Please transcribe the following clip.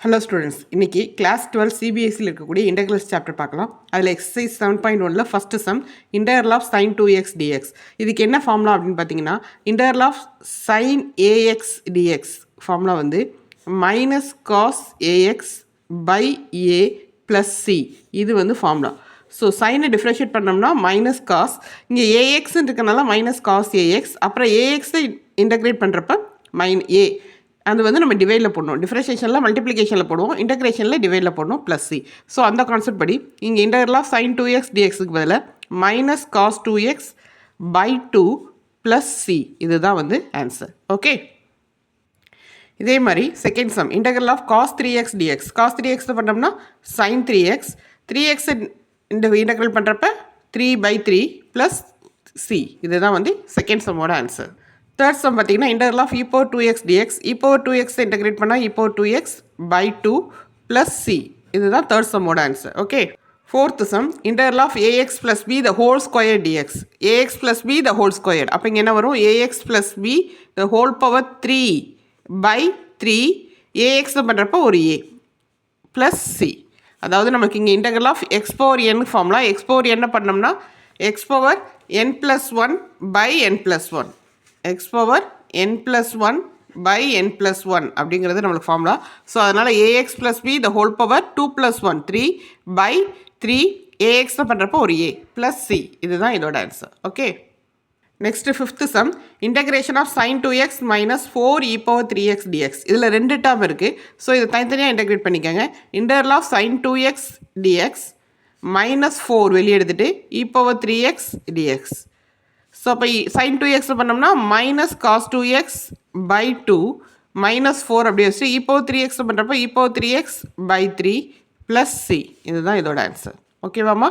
Hello students, இன்றைக்கி class 12 சிபிஎஸ்சியில் இருக்கக்கூடிய இன்டெக்ரல்ஸ் சாப்டர் பார்க்கலாம். அதில் exercise 7.1 first sum integral of sin 2x dx. இதுக்கு என்ன ஃபார்முலா அப்படின்னு பார்த்தீங்கன்னா, integral of sin ax dx formula வந்து minus cos a x by a plus c. இது வந்து ஃபார்முலா. ஸோ சைனை டிஃப்ரென்ஷியேட் பண்ணோம்னா மைனஸ் காஸ், இங்கே ஏஎக்ஸ்ன்னு இருக்கனால மைனஸ் காஸ் ஏஎக்ஸ், அப்புறம் ஏஎக்ஸை இன்டெக்ரேட் பண்ணுறப்ப ஏ அது வந்து நம்ம டிவைடில் போடணும். டிஃப்ரென்ஷியேஷனில் மல்டிப்ளிகேஷனில் போடுவோம், இன்டெக்ரேஷனில் டிவைடில் போடணும் ப்ளஸ் சி. ஸோ அந்த கான்செப்ட் படி இங்கே இன்டெக்ரல் ஆஃப் sin 2x dxக்கு பதிலாக minus cos 2x by 2 plus C. இதுதான் வந்து ஆன்சர். ஓகே, இதே மாதிரி second sum integral of cos 3x dx. Cos 3x பண்ணோம்னா sin 3x, 3x இன்டெக்ரல் பண்ணுறப்ப 3/3 ப்ளஸ் சி. இதுதான் வந்து செகண்ட் சம்மோட ஆன்சர். தேர்ட் சம் பார்த்தீங்கன்னா integral of e power 2x dx. e power 2x integrate பண்ணால் e power 2x by 2 plus C. இதுதான் third சம்மோட answer. Okay, fourth sum integral of ax plus B the whole square dx. ax plus B the whole square. அப்போ இங்கே என்ன வரும்? ax plus B the whole power 3 by 3 ax பண்ணுறப்போ ஒரு a plus C. அதாவது நமக்கு இங்கே integral of x power n formula. X power என்ன பண்ணோம்னா x power n plus 1 by n plus 1, x power n plus 1 by n plus 1 அப்படிங்கிறது நம்மளுக்கு formula. So அதனால் ax plus B the whole power 2 plus 1 3 by 3 ax பண்ணுறப்போ ஒரு a plus C. இதுதான் இதோட answer. Okay, next fifth sum integration of sin 2x minus 4 e power 3x dx. இதில் ரெண்டு term இருக்குது. ஸோ இதை தனித்தனியாக இன்டெகிரேட் பண்ணிக்கோங்க. Integral of sin 2x dx minus 4 வெளியே எடுத்துகிட்டு e power 3x dx. So அப்போ sin 2x பண்ணோம்னா minus cos 2x by 2 minus 4 அப்படியே வச்சு e power 3x பண்ணுறப்போ e power 3x by 3 plus C. இதுதான் இதோட ஆன்சர். ஓகேவாம்மா?